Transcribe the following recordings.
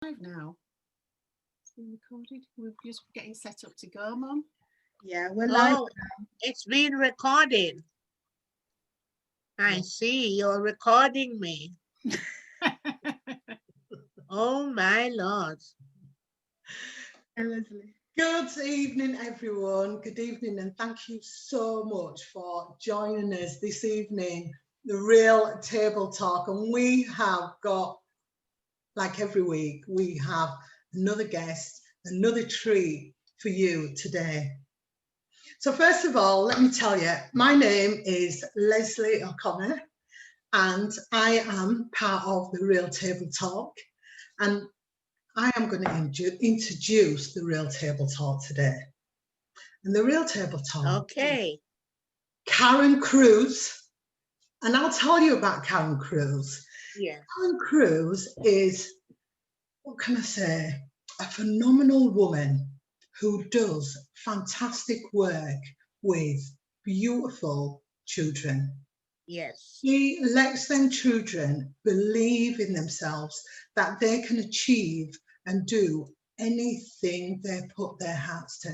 Live now. It's been recorded. We're just getting set up to go, Mum. Yeah, we're live. Oh, it's being recorded. I see, you're recording me. Oh my Lord. Leslie. Good evening, everyone. Good evening, and thank you so much for joining us this evening, the Real Table Talk. And we have got, like every week, we have another guest, another treat for you today. So first of all, let me tell you, my name is Leslie O'Connor, and I am part of the Real Table Talk. And I am going to introduce the Real Table Talk today. And the Real Table Talk. Okay. Karen Cruz. And I'll tell you about Karen Cruz. Yeah. Karen Cruz is, what can I say, a phenomenal woman who does fantastic work with beautiful children. Yes. She lets them children believe in themselves, that they can achieve and do anything they put their hearts to.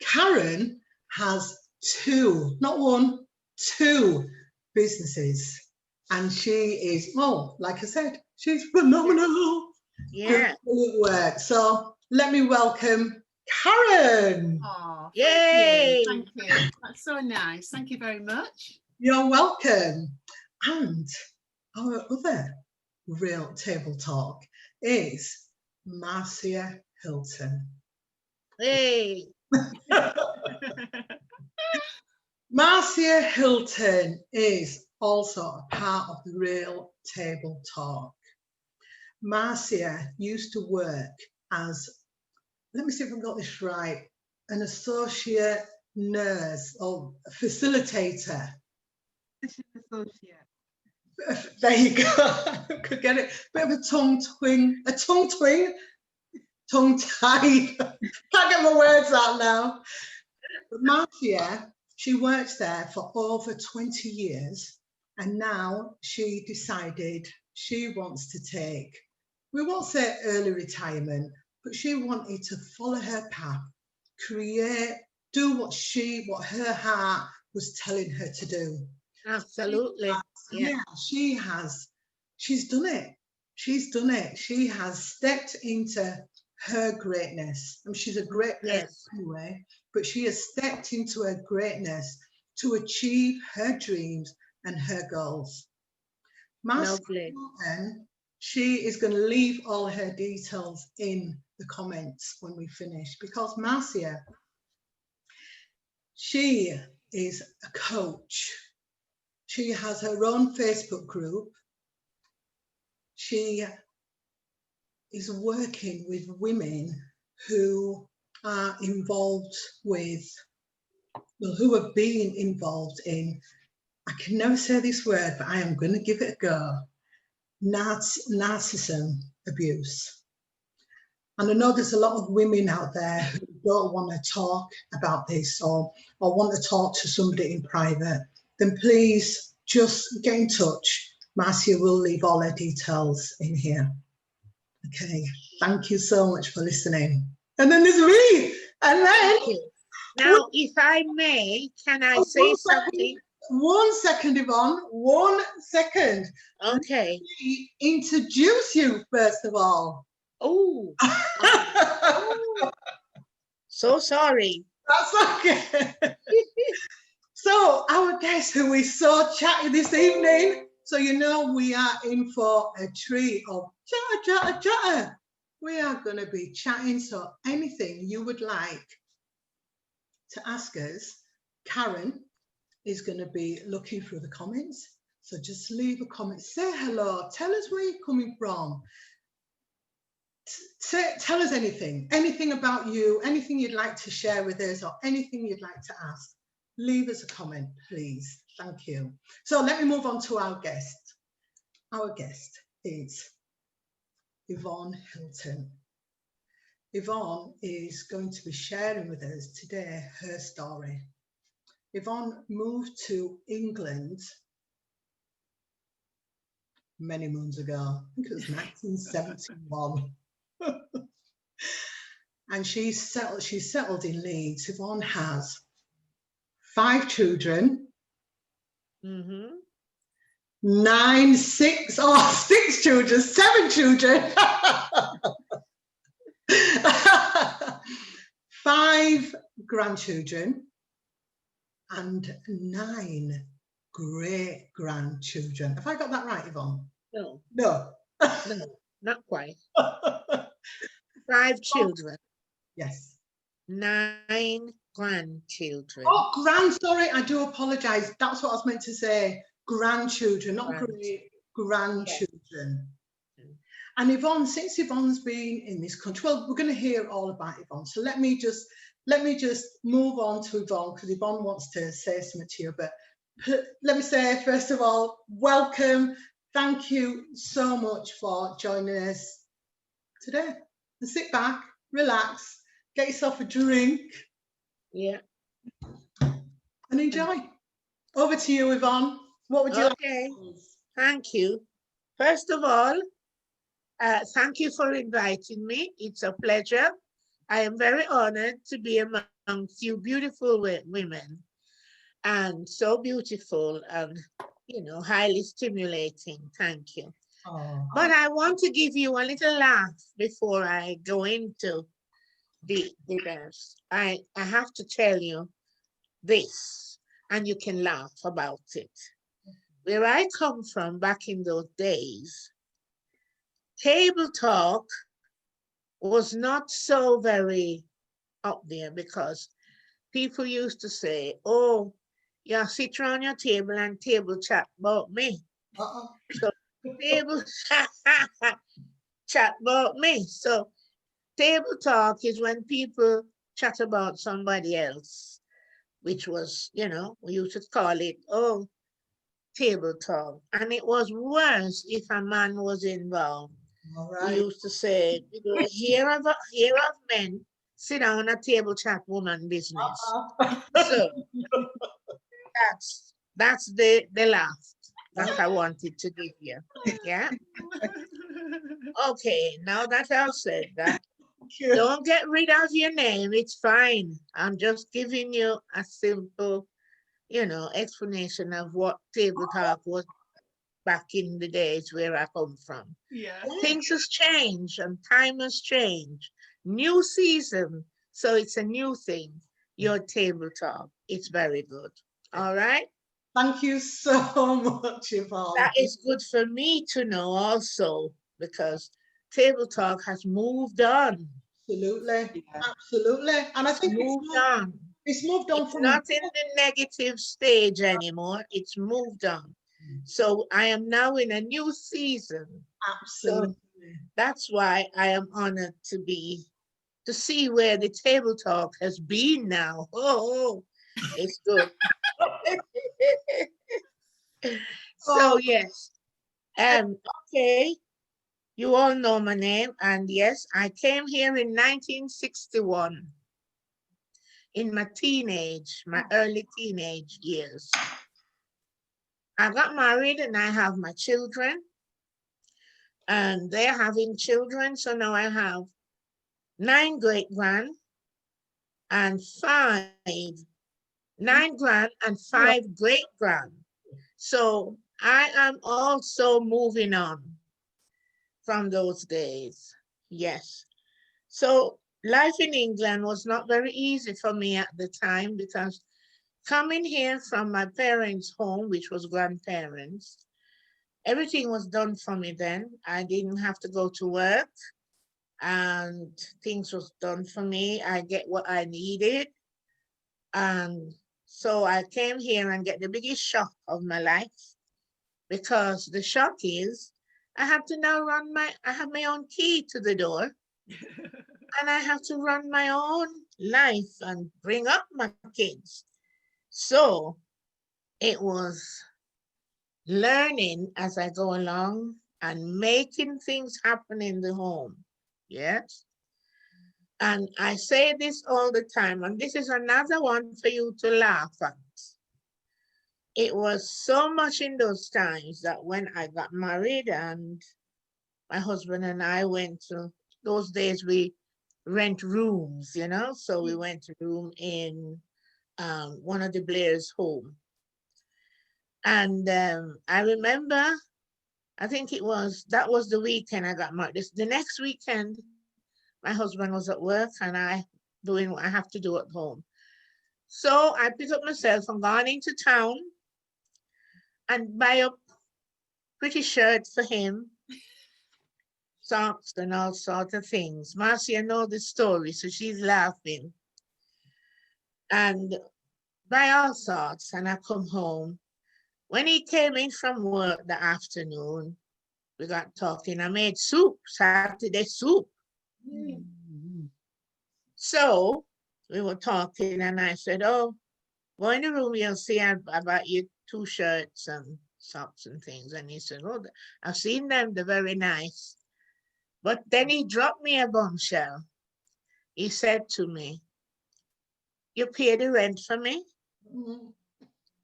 Karen has two, not one, two businesses. And she is, oh, like I said, she's phenomenal. Yeah. Good work. So let me welcome Karen. Oh, Yay. Thank you. That's so nice. Thank you very much. You're welcome. And our other Real Table Talk is Marcia Hilton. Hey. Marcia Hilton is also a part of the Real Table Talk. Marcia used to work as, let me see if I've got this right, an associate nurse or facilitator. Associate. There you go. Could get it. Bit of a tongue tied. Can't get my words out now. But Marcia, she works there for over 20 years, and now she decided she wants to take, we won't say early retirement, but she wanted to follow her path, create, do what her heart was telling her to do. Absolutely. Yeah, she's done it. She's done it. She has stepped into her greatness. I mean, she's a great person anyway, but she has stepped into her greatness to achieve her dreams and her goals. Marcia Hilton, she is going to leave all her details in the comments when we finish, because Marcia, she is a coach. She has her own Facebook group. She is working with women who are involved with, well, who have been involved in, I can never say this word, but I am going to give it a go, narcissism abuse. And I know there's a lot of women out there who don't want to talk about this or want to talk to somebody in private. Then please just get in touch. Marcia will leave all her details in here. Okay, thank you so much for listening. And then there's me. And then now, if I may, can I say something? 1 second, Yvonne. 1 second. Okay. Let me introduce you first of all. Oh. So sorry. That's okay. So our guest, who is so chatty this evening, so you know we are in for a treat of chatter. We are going to be chatting, so anything you would like to ask us, Karen is going to be looking through the comments. So just leave a comment, say hello, tell us where you're coming from. Tell us anything about you, anything you'd like to share with us, or anything you'd like to ask. Leave us a comment, please. Thank you. So let me move on to our guest. Our guest is Yvonne Hilton. Yvonne is going to be sharing with us today her story. Yvonne moved to England many moons ago. I think it was 1971. And she's settled in Leeds. Yvonne has 5 children, Mm-hmm. 6 children, 7 children, 5 grandchildren, and 9 great grandchildren. Have I got that right, Yvonne? No, No. no, not quite. 5 children, Yes. 9 grandchildren. Oh, sorry, I do apologise. That's what I was meant to say. Grandchildren, not great grandchildren. Yes. And Yvonne, since Yvonne's been in this country, well, we're going to hear all about Yvonne. So let me just move on to Yvonne, because Yvonne wants to say something to you. But let me say, first of all, welcome. Thank you so much for joining us today. And sit back, relax, get yourself a drink. Yeah. And enjoy. Over to you, Yvonne. What would you like? Okay. Thank you. First of all, thank you for inviting me. It's a pleasure. I am very honored to be amongst you beautiful women, and so beautiful and, you know, highly stimulating. Thank you. Oh. But I want to give you a little laugh before I go into the dance. I have to tell you this, and you can laugh about it. Where I come from back in those days, table talk was not so very up there, because people used to say, oh, you sit around your table and table chat about me. So table chat about me. So table talk is when people chat about somebody else, which was, you know, we used to call it, oh, table talk. And it was worse if a man was involved. All We right. used to say, you know, hear of men sit down at table chat woman business. So that's the laugh that I wanted to give you. Yeah. Okay, now that I've said that, don't get rid of your name. It's fine. I'm just giving you a simple, you know, explanation of what table talk was back in the days where I come from. Yeah. Things has changed and time has changed. New season, so it's a new thing. Your table talk. It's very good. All right. Thank you so much, Yvonne. That is good for me to know also, because table talk has moved on. Absolutely. Absolutely. And I think Moved on. it's moved on It's from not in the negative stage anymore. It's moved on. So I am now in a new season. absolutely. So that's why I am honored to see where the table talk has been now. Oh, it's good. So yes. Okay. You all know my name, and yes, I came here in 1961 in my early teenage years. I got married and I have my children, and they're having children. So now I have 9 great-grand and 9 grand and 5 great-grand. So I am also moving on from those days. Yes. So life in England was not very easy for me at the time, because coming here from my parents' home, which was grandparents, everything was done for me then. I didn't have to go to work, and things was done for me. I get what I needed. And so I came here and get the biggest shock of my life, because the shock is I have to now I have my own key to the door, and I have to run my own life and bring up my kids. So it was learning as I go along and making things happen in the home. Yes. And I say this all the time, and this is another one for you to laugh at. it was so much in those times that when I got married and my husband and I went to, those days we rent rooms, you know, so we went to room in one of the Blair's home. And I remember, I think that was the weekend I got married. The next weekend, my husband was at work and I doing what I have to do at home. So I picked up myself and gone into town and buy up pretty shirts for him, socks and all sorts of things. Marcia knows the story, so she's laughing. And buy all sorts, and I come home. When he came in from work the afternoon, we got talking. I made soup, Saturday soup. So we were talking, and I said, "Oh, go in the room, you'll see I bought you 2 shirts and socks and things." And he said, "Oh, I've seen them, they're very nice." But then he dropped me a bombshell. He said to me, "You pay the rent for me?"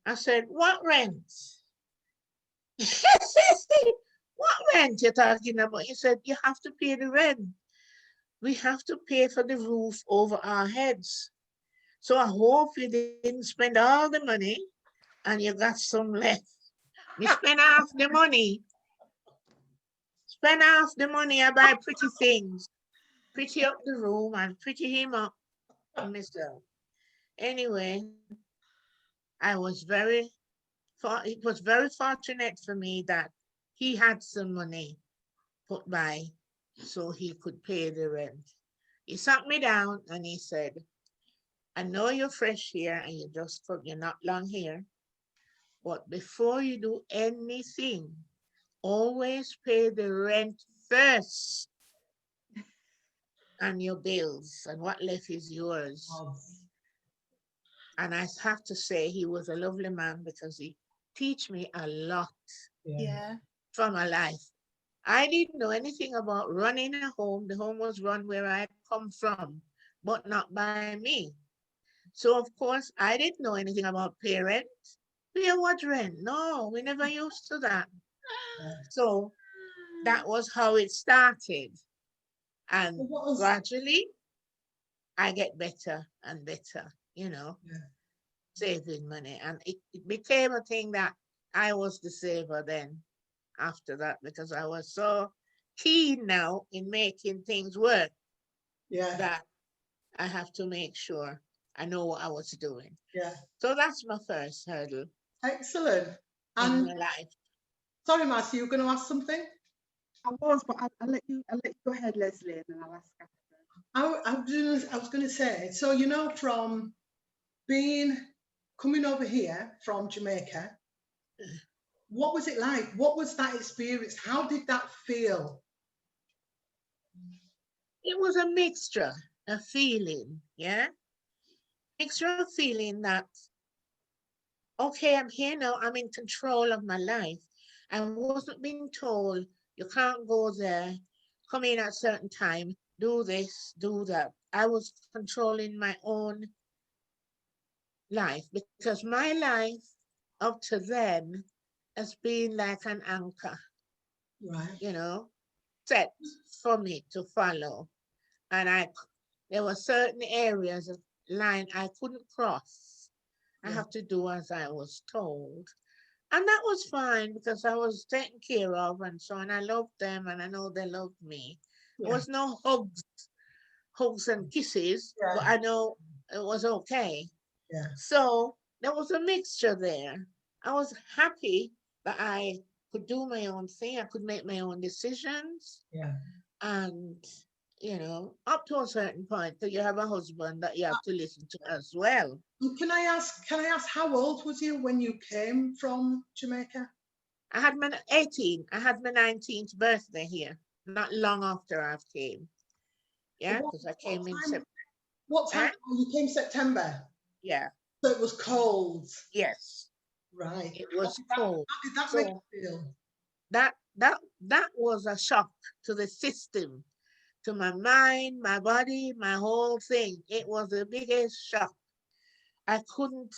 I said, "What rent?" "What rent you're talking about?" He said, "You have to pay the rent. We have to pay for the roof over our heads. So I hope you didn't spend all the money and you got some left." We spend half the money. I buy pretty things. Pretty up the room and pretty him up myself. Anyway, it was very fortunate for me that he had some money put by so he could pay the rent. He sat me down and he said, "I know you're fresh here and you're not long here, but before you do anything, always pay the rent first and your bills, and what left is yours." And I have to say he was a lovely man because he teach me a lot Yeah. from my life. I didn't know anything about running a home. The home was run where I come from, but not by me. So of course I didn't know anything about pay rent. Pay what rent? No, we never used to that. So that was how it started. And gradually I get better and better, saving money. And it became a thing that I was the saver then after that, because I was so keen now in making things work that I have to make sure I know what I was doing. So that's my first hurdle Excellent. in And my life. sorry, Marcia, you were going to ask something? I was, but I'll let you go ahead, Leslie, and then I'll ask after. I was going to say, so from coming over here from Jamaica, what was it like? What was that experience? How did that feel? It was a mixture, a feeling, mixture of feeling that, okay, I'm here now, I'm in control of my life. I wasn't being told, you can't go there, come in at a certain time, do this, do that. I was controlling my own life, because my life up to then has been like an anchor, Right. set for me to follow. And there were certain areas of line I couldn't cross. I have to do as I was told. And that was fine because I was taken care of and so on. I loved them and I know they loved me. There was no hugs and kisses, but I know it was okay. So there was a mixture there. I was happy that I could do my own thing. I could make my own decisions. And, up to a certain point, that you have a husband that you have to listen to as well. Can I ask how old was you when you came from Jamaica? I had my 18. I had my 19th birthday here, not long after I came. Yeah, because I came in September. What time? You came September. Yeah. So it was cold. Yes. Right. It was cold. How did that make you feel? That was a shock to the system, to my mind, my body, my whole thing. It was the biggest shock. I couldn't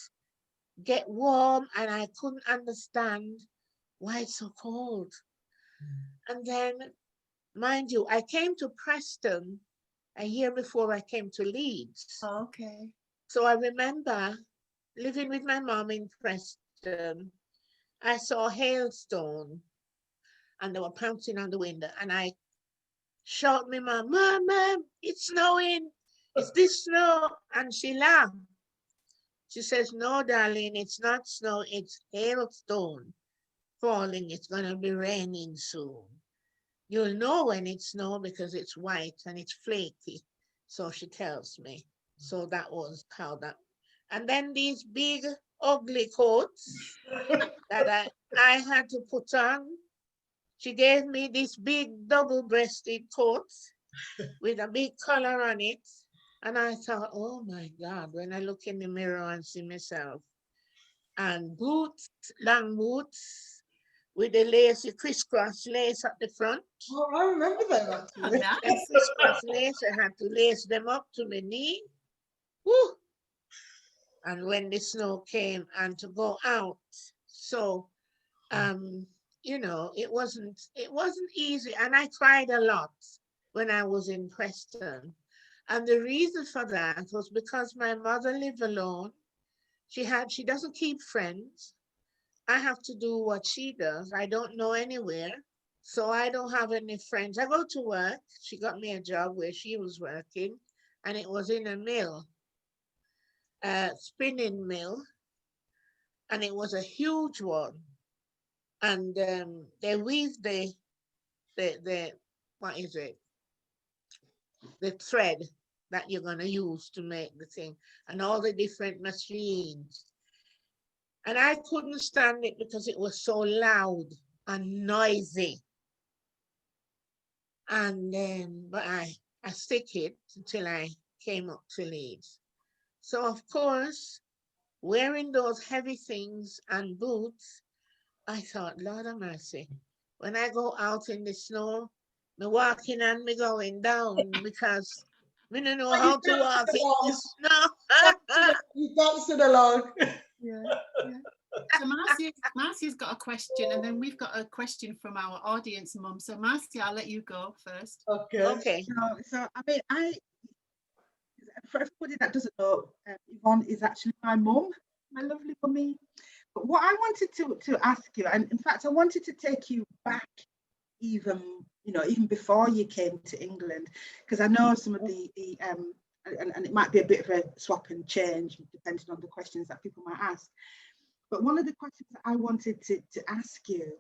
get warm, and I couldn't understand why it's so cold. And then, mind you, I came to Preston a year before I came to Leeds. Okay. So I remember living with my mom in Preston. I saw hailstone and they were pouncing on the window, and I shout my mom, Mom, it's snowing. Is this snow? And she laughed. She says, no, darling, it's not snow, it's hailstone falling. It's going to be raining soon. You'll know when it's snow because it's white and it's flaky. So she tells me. So that was how that. And then these big, ugly coats that I had to put on. She gave me this big double-breasted coat with a big collar on it. And I thought, oh my God, when I look in the mirror and see myself. And boots, long boots, with the lacy crisscross lace at the front. Oh, I remember that Oh, actually. And nice. crisscross lace, I had to lace them up to my knee. Woo! And when the snow came and to go out. So, it wasn't easy. And I cried a lot when I was in Preston. And the reason for that was because my mother lived alone. She doesn't keep friends. I have to do what she does. I don't know anywhere. So I don't have any friends. I go to work. She got me a job where she was working, and it was in a mill, a spinning mill, and it was a huge one. And they weave the what is it? The thread that you're gonna use to make the thing, and all the different machines. And I couldn't stand it because it was so loud and noisy. And but I stick it until I came up to Leeds. So of course, wearing those heavy things and boots, I thought, Lord of mercy, when I go out in the snow, me walking and me going down because we don't know how to walk in the snow. You dancing along. Yeah. So Marcia's got a question, and then we've got a question from our audience, Mum. So Marcia, I'll let you go first. Okay. Okay. So I mean, for everybody that doesn't know, Yvonne is actually my mum, my lovely mummy. But what I wanted to ask you, and in fact, I wanted to take you back even before you came to England, because I know some of the and it might be a bit of a swap and change depending on the questions that people might ask. But one of the questions that I wanted to ask you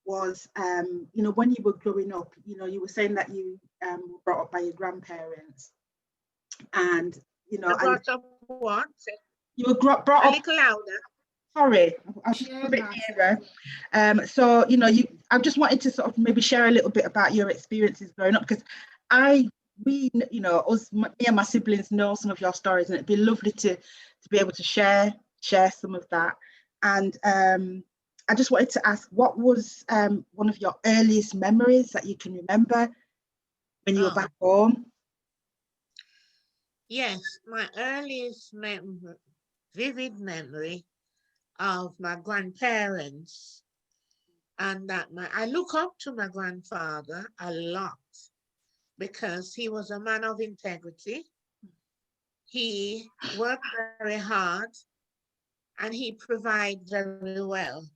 was, when you were growing up, you were saying that you were brought up by your grandparents, and Brought up what? you were brought A up. little louder. Sorry, I was just a bit nearer. So I just wanted to sort of maybe share a little bit about your experiences growing up, because me and my siblings know some of your stories, and it'd be lovely to be able to share some of that. And I just wanted to ask, what was one of your earliest memories that you can remember when you were back home? Yes, my earliest vivid memory of my grandparents, and that I look up to my grandfather a lot because he was a man of integrity. He worked very hard and he provided very well.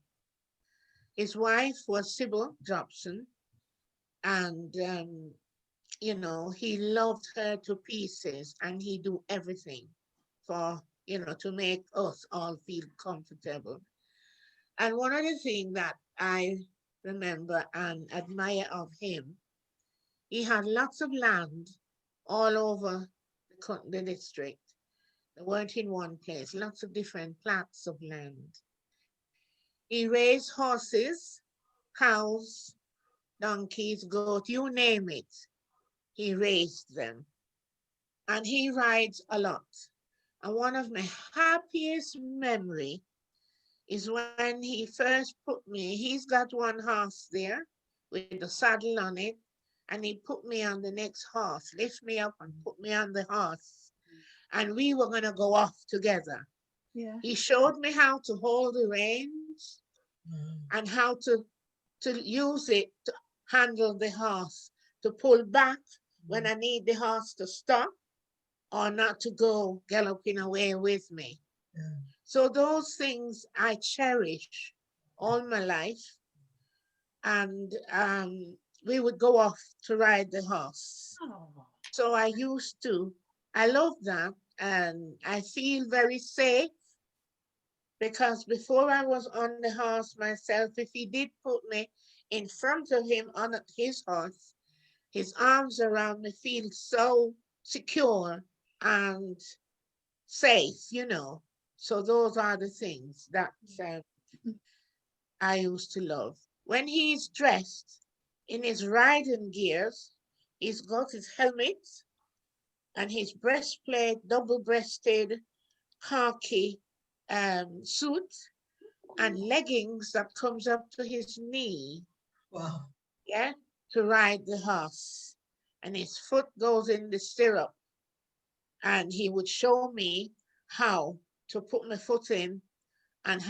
His wife was Sybil Jobson, and he loved her to pieces, and he do everything for to make us all feel comfortable. And one of the things that I remember and admire of him, he had lots of land all over the district. They weren't in one place, lots of different plots of land. He raised horses, cows, donkeys, goats, you name it. He raised them. And he rides a lot. And one of my happiest memory is when he first put me, he's got one horse there with a saddle on it, and he put me on the next horse, lift me up and put me on the horse. And we were going to go off together. Yeah. He showed me how to hold the reins and how to use it to handle the horse, to pull back when I need the horse to stop or not to go galloping away with me. So those things I cherish all my life. And we would go off to ride the horse. Oh. So I love that. And I feel very safe because before I was on the horse myself, if he did put me in front of him on his horse, his arms around me feel so secure and safe, you know. So those are the things that I used to love. When he's dressed in his riding gears, he's got his helmet and his breastplate, double-breasted khaki suit and leggings that comes up to his knee. Wow. Yeah, to ride the horse. And his foot goes in the stirrup. And he would show me how to put my foot in and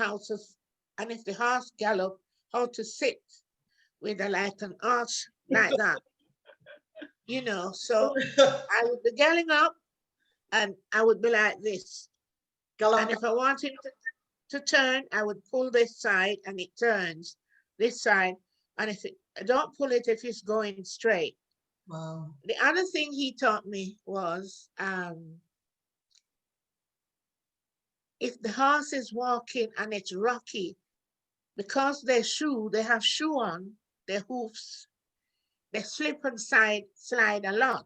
and if the horse gallop, how to sit with like an arch like that. You know, so I would be galling up and I would be like this. And if I want him to turn, I would pull this side and it turns this side. And I don't pull it if it's going straight. Wow. The other thing he taught me was if the horse is walking and it's rocky, because they have shoe on, their hoofs, they slip and slide a lot.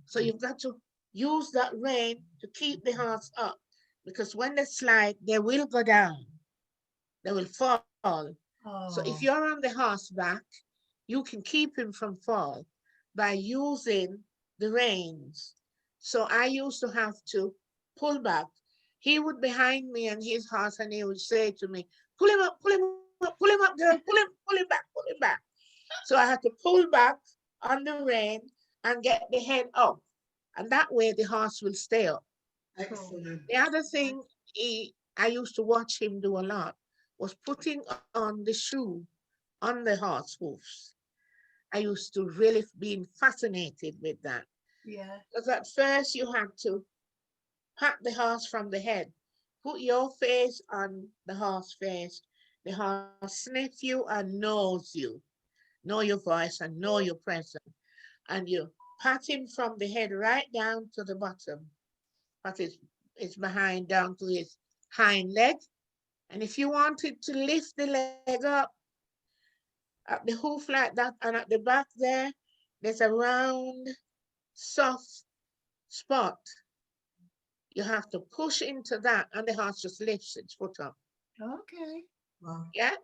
So you've got to use that rein to keep the horse up, because when they slide, they will go down. They will fall. Oh. So if you're on the horseback, you can keep him from fall by using the reins. So I used to have to pull back. He would behind me on his horse and he would say to me, pull him up, girl, pull him back. So I had to pull back on the rein and get the head up. And that way the horse will stay up. Excellent. The other thing I used to watch him do a lot was putting on the shoe on the horse hoofs. I used to really be fascinated with that. Yeah. Because at first you had to pat the horse from the head, put your face on the horse face. The horse sniff you and knows you, know your voice and know your presence. And you pat him from the head right down to the bottom. Pat his behind down to his hind leg. And if you wanted to lift the leg up at the hoof like that, and at the back there's a round, soft spot. You have to push into that and the horse just lifts its foot up. Okay. Wow. Yeah?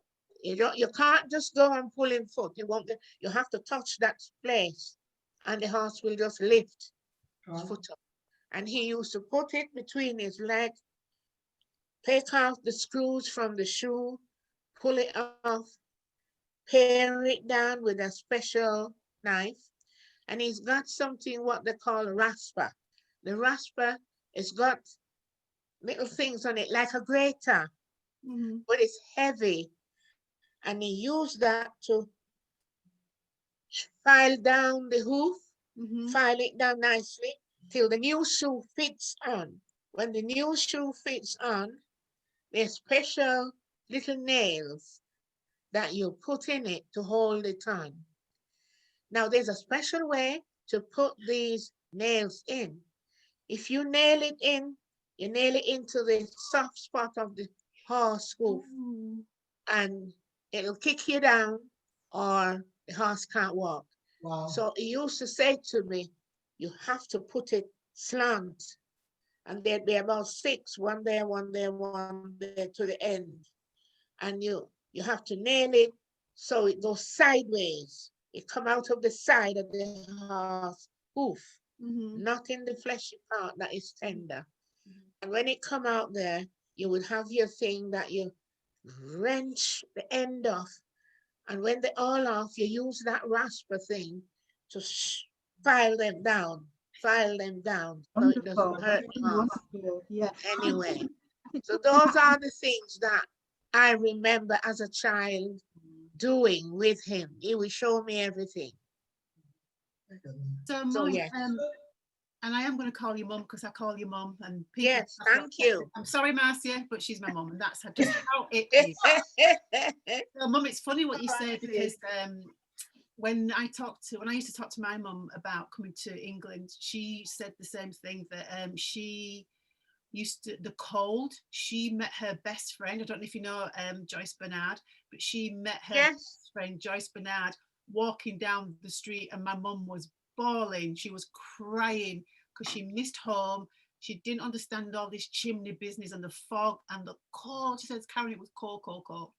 You can't just go and pull in foot. You have to touch that place and the horse will just lift its foot up. And he used to put it between his legs, take off the screws from the shoe, pull it off, pare it down with a special knife. And he's got something what they call a rasper. The rasper has got little things on it like a grater, but it's heavy. And he used that to file down the hoof, file it down nicely till the new shoe fits on. When the new shoe fits on, there's special little nails that you put in it to hold it on. Now there's a special way to put these nails in. If you nail it in, you nail it into the soft spot of the horse hoof and it'll kick you down or the horse can't walk. Wow. So he used to say to me, you have to put it slant. And there'd be about 6, one there to the end. And you have to nail it so it goes sideways. It come out of the side of the horse hoof, not in the fleshy part that is tender. And when it come out there, you would have your thing that you wrench the end off. And when they're all off, you use that rasper thing to file them down. So it doesn't Wonderful. hurt the horse. Wonderful. Yeah. Anyway. I So those are the things that I remember as a child doing with him. He would show me everything. So, So Mum, yes. and I am going to call you Mum because I call you Mum, and people. Yes, thank you. I'm sorry, Marcia, but she's my mum, and that's just how it is. So, Mum, it's funny what you say, because when I used to talk to my mum about coming to England, she said the same thing, that she used to, the cold, she met her best friend. I don't know if you know Joyce Bernard, but she met her best friend Joyce Bernard walking down the street, and my mum was bawling. She was crying because she missed home. She didn't understand all this chimney business and the fog and the cold. She says, Karen, it was cold, cold, cold.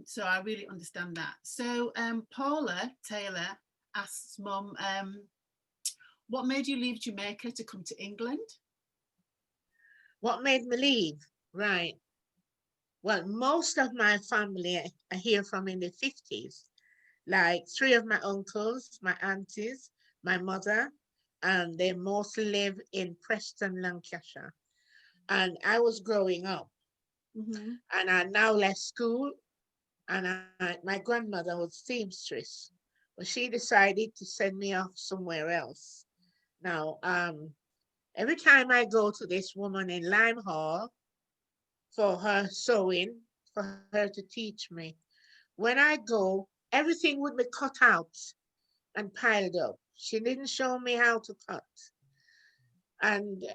So I really understand that. So Paula Taylor asks Mum, what made you leave Jamaica to come to England? What made me leave? Right. Well, most of my family I hear from in the 50s. Like 3 of my uncles, my aunties, my mother, and they mostly live in Preston, Lancashire. And I was growing up, and I now left school, and my grandmother was seamstress, but she decided to send me off somewhere else. Now, every time I go to this woman in Lime Hall for her sewing, for her to teach me, when I go, everything would be cut out and piled up. She didn't show me how to cut. And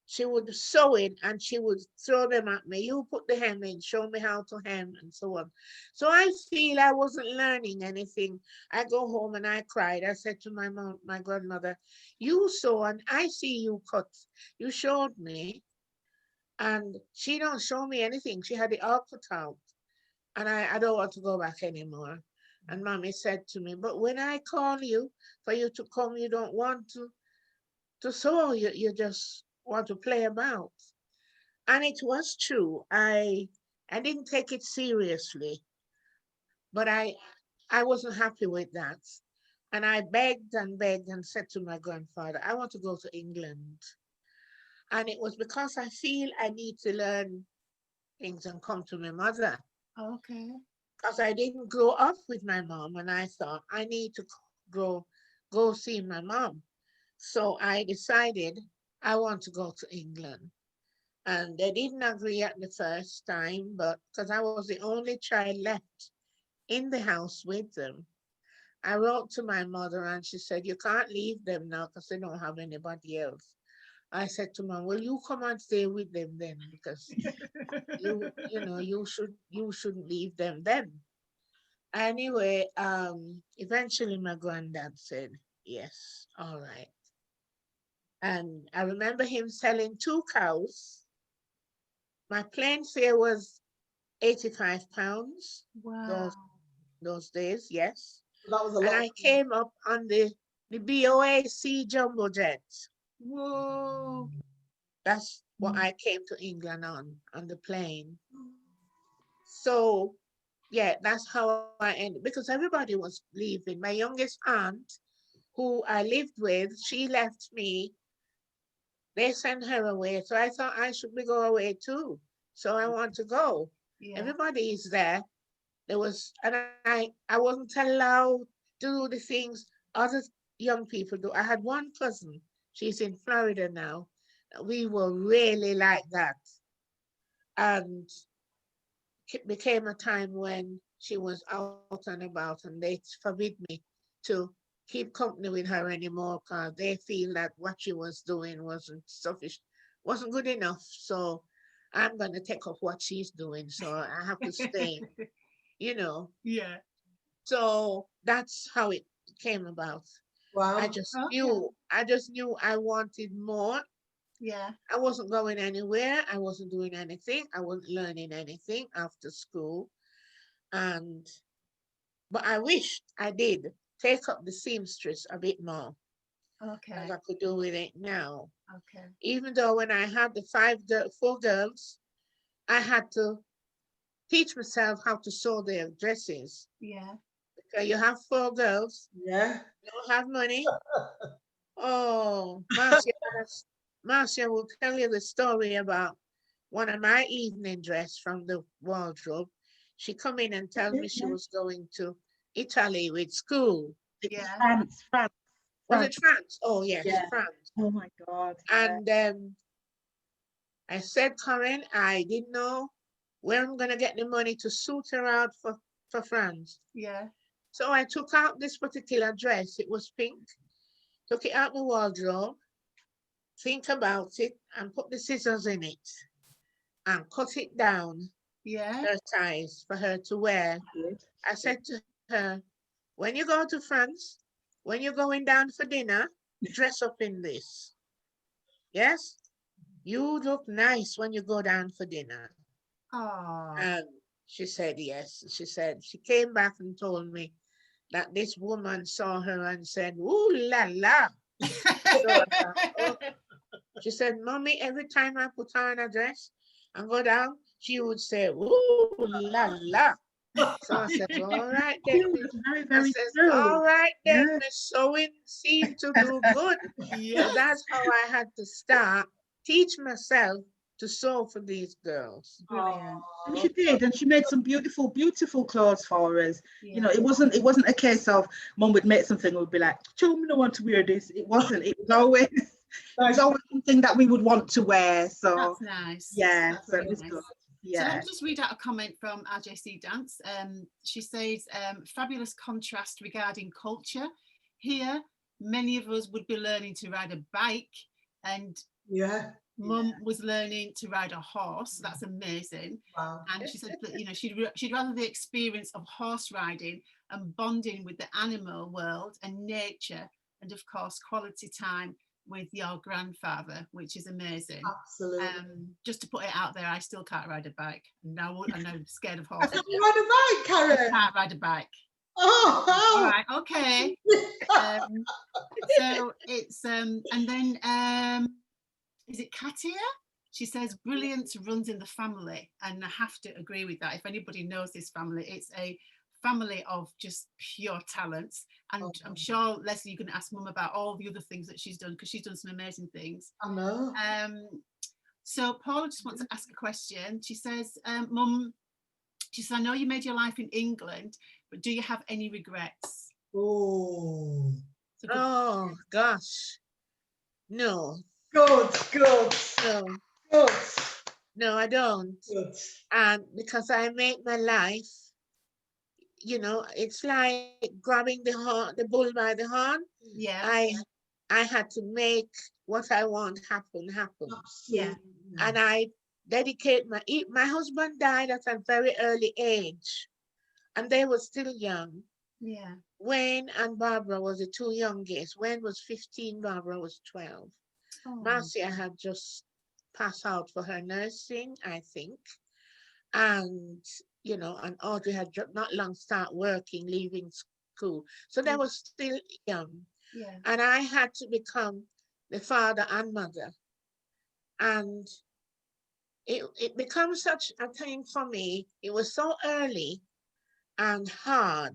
she would sew it and she would throw them at me. You put the hem in, show me how to hem, and so on. So I feel I wasn't learning anything. I go home and I cried. I said to my mom, my grandmother, you sew and I see you cut. You showed me. And she don't show me anything. She had it all cut out. And I don't want to go back anymore. And Mommy said to me, but when I call you for you to come, you don't want to sew. You just want to play about. And it was true. I didn't take it seriously, but I wasn't happy with that. And I begged and said to my grandfather, I want to go to England. And it was because I feel I need to learn things and come to my mother. Okay. Because I didn't grow up with my mom, and I thought I need to go see my mom. So I decided I want to go to England. And they didn't agree at the first time, but because I was the only child left in the house with them, I wrote to my mother and she said, you can't leave them now because they don't have anybody else. I said to Mom, well, you come and stay with them then, because you shouldn't leave them then. Anyway, eventually my granddad said, yes, all right. And I remember him selling 2 cows. My plane fare was £85. Wow. Those days, yes. That was a lot. And I came up on the BOAC jumbo jet. Whoa. That's what I came to England on the plane. So yeah, that's how I ended, because everybody was leaving. My youngest aunt, who I lived with, she left me. They sent her away. So I thought I should go away too. So I want to go. Yeah. Everybody is there. And I wasn't allowed to do the things other young people do. I had one cousin, she's in Florida now. We were really like that. And it became a time when she was out and about and they forbid me to keep company with her anymore because they feel that what she was doing wasn't sufficient, wasn't good enough. So I'm going to take up what she's doing. So I have to stay, Yeah. So that's how it came about. Wow. I just knew I wanted more. Yeah. I wasn't going anywhere. I wasn't doing anything. I wasn't learning anything after school. But I wished I did take up the seamstress a bit more. Okay. As I could do with it now. Okay. Even though when I had the 4 girls, I had to teach myself how to sew their dresses. Yeah. Because you have 4 girls. Yeah. You don't have money. Oh, Marcia will tell you the story about one of my evening dress from the wardrobe. She come in and tell me she was going to Italy with school. Yeah. France. Was it France? Oh yes, Yeah. France. Oh my God. And I said, Corinne, I didn't know where I'm gonna get the money to suit her out for France. Yeah. So I took out this particular dress. It was pink. Took it out the wardrobe, think about it, and put the scissors in it and cut it down Yeah. her ties for her to wear. I said to her, when you go to France, when you're going down for dinner, dress up in this. Yes? You look nice when you go down for dinner. Oh. And she said yes. She said, she came back and told me that this woman saw her and said, ooh la la. So, oh. She said, Mommy, every time I put on a dress and go down, she would say, ooh la la. So I said, all right then. Very, I very says, true. all right then, Yeah. Miss Sewing seemed to do good. Yes. So that's how I had to start, teach myself to sew for these girls. Brilliant. And she did, and she made some beautiful, beautiful clothes for us. Yeah. You know, it wasn't a case of Mum would make something and would be like, "Chum, I don't want to wear this." It wasn't. It was always something that we would want to wear. So That's nice. yeah, That's so really it was nice. good. So Yeah. let me just read out a comment from RJC Dance. She says, fabulous contrast regarding culture. Here, many of us would be learning to ride a bike, and Yeah. Mum was learning to ride a horse. That's amazing. Wow. And she said that, you know, she'd rather the experience of horse riding and bonding with the animal world and nature, and of course quality time with your grandfather, which is amazing. Absolutely. Just to put it out there, I still can't ride a bike. Now I'm scared of horses. Can you ride a bike, Karen? I can't ride a bike. Oh, All wow. right, okay. So it's and then is it Katia? She says brilliance runs in the family, and I have to agree with that. If anybody knows this family, it's a family of just pure talents. And I'm sure, Leslie, you're going to ask Mum about all the other things that she's done, because she's done some amazing things. I know. So Paula just wants to ask a question. She says, Mum, she says, I know you made your life in England, but do you have any regrets? Oh. Oh gosh, no. Good. No, Good. no, I don't. Good. And because I make my life, you know, it's like grabbing the bull by the horn. Yeah. I had to make what I want happen. Yeah. And I dedicate my husband died at a very early age, and they were still young. Yeah. Wayne and Barbara was the two youngest. Wayne was 15, Barbara was 12. Oh. Marcia had just passed out for her nursing, I think. And, you know, and Audrey had not long start working, leaving school. So they were still young. Yeah. And I had to become the father and mother. And it becomes such a thing for me. It was so early and hard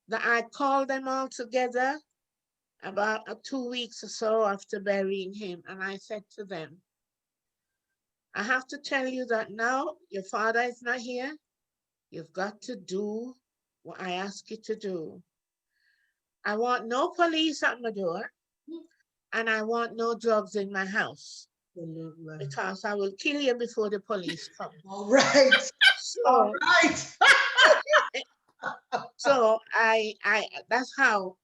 that I called them all together about 2 weeks or so after burying him. And I said to them, I have to tell you that now your father is not here. You've got to do what I ask you to do. I want no police at my door, and I want no drugs in my house. Absolutely. Because I will kill you before the police come. All right. All right. So I that's how,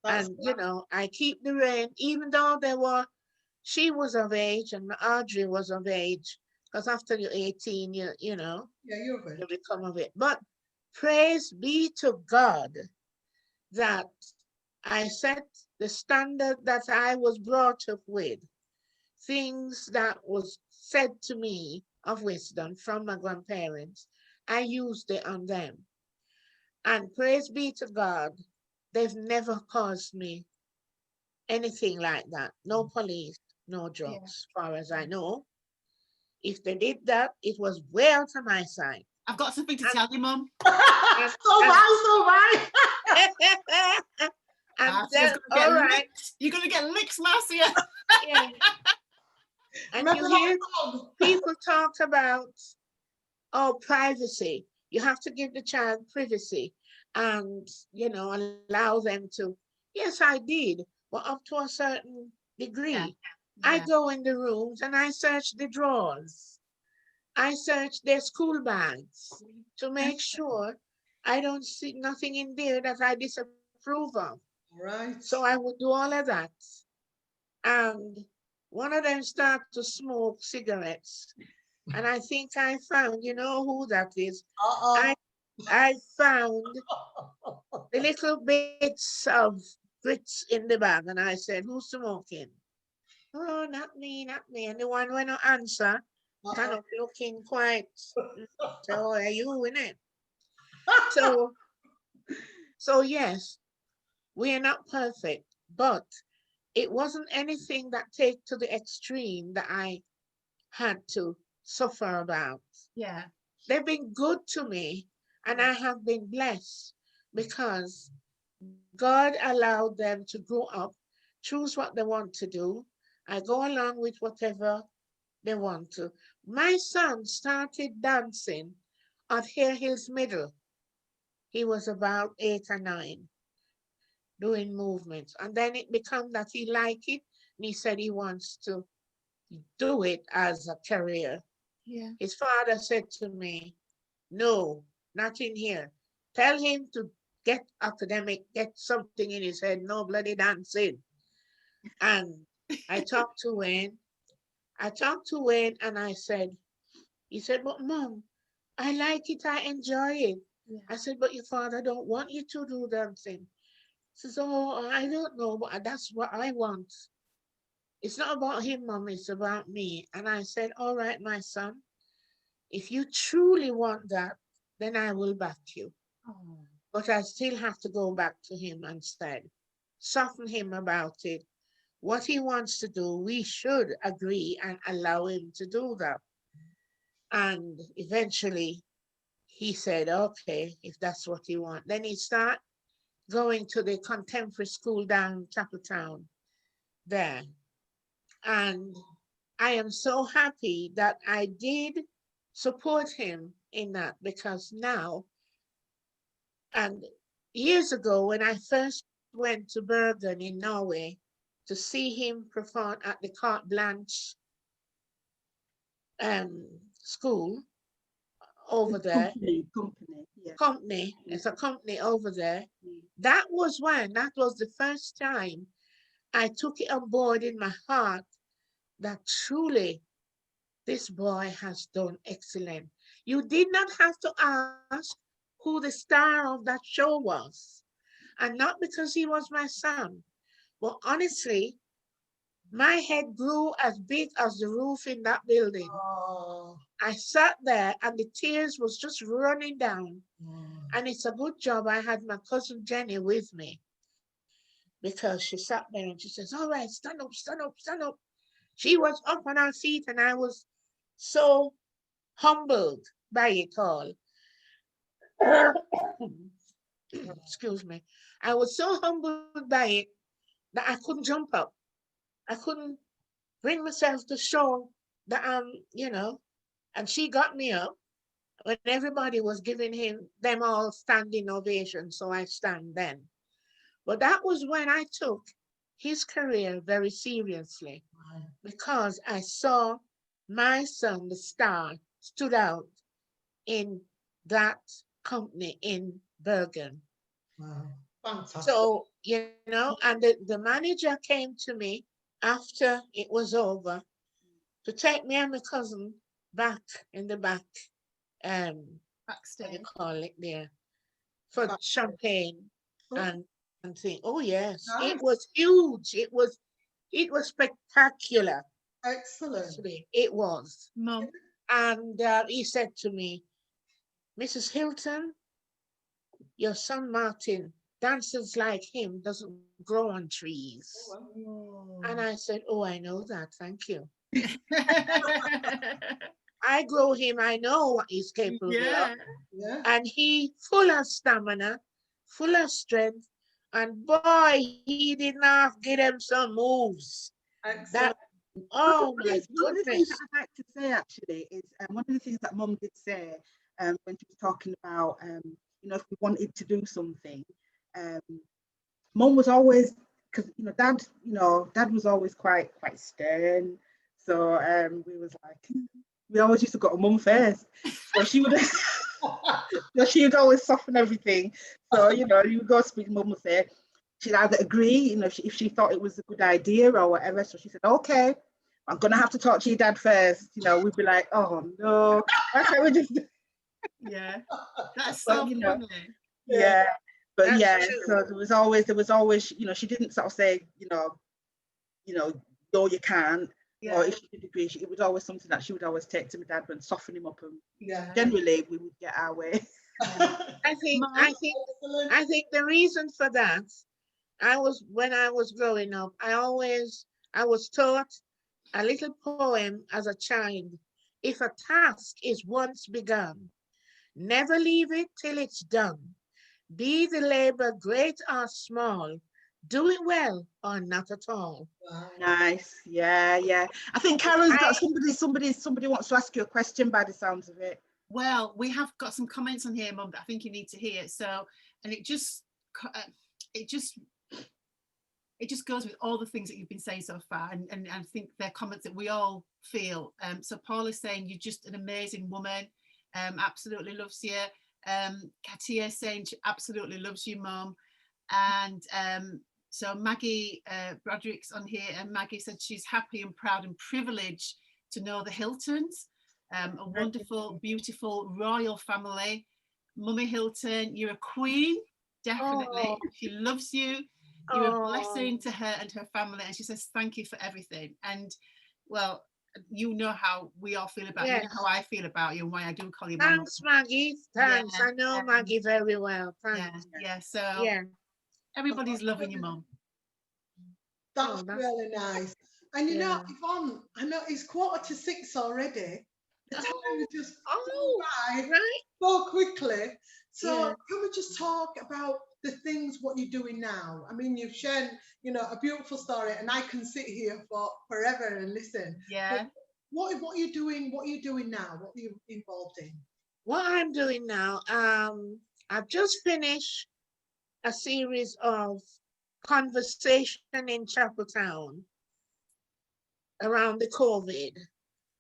and you know, I keep the rein, even though she was of age and Audrey was of age, because after you're 18, you know, Yeah, you're of age. you become of it. But praise be to God that I set the standard that I was brought up with, things that was said to me of wisdom from my grandparents. I used it on them. And praise be to God, they've never caused me anything like that. No police, no drugs, as far as I know. If they did that, it was way out of my side. I've got something to tell you, Mum. So bye. And then, all right. You're going to get licks, Marcia. Yeah. And Remember you that hear song? people talk about, oh, privacy. You have to give the child privacy and, allow them to. Yes, I did, but up to a certain Yeah. degree. I Yeah. go in the rooms and I search the drawers. I search their school bags to make sure I don't see nothing in there that I disapprove of. Right. So I would do all of that. And one of them started to smoke cigarettes. And I think I found, you know who that is? I Uh-oh. I found the little bits of grits in the bag, and I said, "Who's smoking?" "Oh, not me, not me." And the one when I answer, stand Uh-oh. up looking quite, so are you in it? So, so yes, we are not perfect, but it wasn't anything that take to the extreme that I had to suffer about. Yeah. They've been good to me, and I have been blessed because God allowed them to grow up, choose what they want to do. I go along with whatever they want to. My son started dancing at Hare Hills Middle. He was about 8 or 9, doing movements. And then it became that he liked it, and he said he wants to do it as a career. Yeah. His father said to me, "No, not in here. Tell him to get academic, get something in his head, no bloody dancing." And I talked to Wayne. I talked to Wayne and I said, he said, "But mom, I like it, I enjoy it." Yeah. I said, "But your father don't want you to do dancing." He says, "Oh, I don't know, but that's what I want. It's not about him, mom, it's about me." And I said, "All right, my son, if you truly want that, then I will back you." Oh. But I still have to go back to him and said, soften him about it. What he wants to do, we should agree and allow him to do that. And eventually he said, okay, if that's what he wants. Then he start going to the contemporary school down Chapeltown there. And I am so happy that I did support him in that, because now, and years ago when I first went to Bergen in Norway to see him perform at the Carte Blanche school over there, Yeah. company, it's a company over there. That was the first time I took it on board in my heart that truly this boy has done excellent. You did not have to ask who the star of that show was. And not because he was my son, but honestly, my head grew as big as the roof in that building. Oh. I sat there and the tears was just running down. And it's a good job I had my cousin Jenny with me, because she sat there and she says, "All right, stand up, stand up, stand up." She was up on her feet and I was so humbled by it all. Excuse me. I was so humbled by it that I couldn't jump up. I couldn't bring myself to show that and she got me up when everybody was giving them all standing ovation. So I stand then. But that was when I took his career very seriously, because I saw my son, the star, stood out in that company in Bergen. Wow. Fantastic. So, and the manager came to me after it was over to take me and my cousin back in the back, what do you Backstage. call it there, for champagne Oh, and thing. Oh yes, it nice. was huge. It was spectacular. Excellent. Actually, it was. Mum. And he said to me, "Mrs. Hilton, your son Martin dances like him doesn't grow on trees." And I said, "Oh, I know that. Thank you. I grow him. I know what he's capable of." Yeah. Yeah. And he full of stamina, full of strength. And boy, he did not give them some moves that Excellent. Oh my One of the things that goodness. I'd like to say actually is one of the things that Mum did say when she was talking about, if we wanted to do something, um, Mum was always, because Dad was always quite stern. So we was like, we always used to go to Mum first. So she would, she would always soften everything. So you would go speak to Mum and say, she'd either agree, if she thought it was a good idea or whatever. So she said, okay, I'm gonna have to talk to your dad first. We'd be like, oh no, why can't we just? Yeah, that's But so funny. yeah, but That's yeah. true. So there was always, she didn't sort of say, no, you can't. Yeah. Or if she did agree, it was always something that she would always take to my dad and soften him up, and Yeah. generally we would get our way. I think Mom? I think the reason for that, when I was growing up, I was taught a little poem as a child. If a task is once begun, never leave it till it's done. Be the labor great or small, do it well or not at all. Wow. Nice, yeah. I think Karen's got somebody wants to ask you a question by the sounds of it. Well, we have got some comments on here, Mum, that I think you need to hear. So, and it just goes with all the things that you've been saying so far, and I think they're comments that we all feel. So Paul is saying you're just an amazing woman, absolutely loves you. Katia saying she absolutely loves you, Mum. And so Maggie Broderick's on here, and Maggie said she's happy and proud and privileged to know the Hiltons, a wonderful, beautiful, royal family. Mummy Hilton, you're a queen, definitely. Oh. She loves you. You're a blessing to her and her family, and she says thank you for everything. And well, you know how we all feel about you. You know how I feel about you and why I do call you my mum. Thanks, Maggie. Thanks. I know Maggie very well. Thanks. Yeah. So Yeah. everybody's loving you, Mum. That's really nice. And Yvonne, I know it's 5:45 already. The time has just gone by so quickly. So can we just talk about the things, what you're doing now? I mean, you've shared, a beautiful story, and I can sit here for forever and listen. Yeah. But what are you doing? What are you doing now? What are you involved in? What I'm doing now, I've just finished a series of conversation in Chapeltown around the COVID.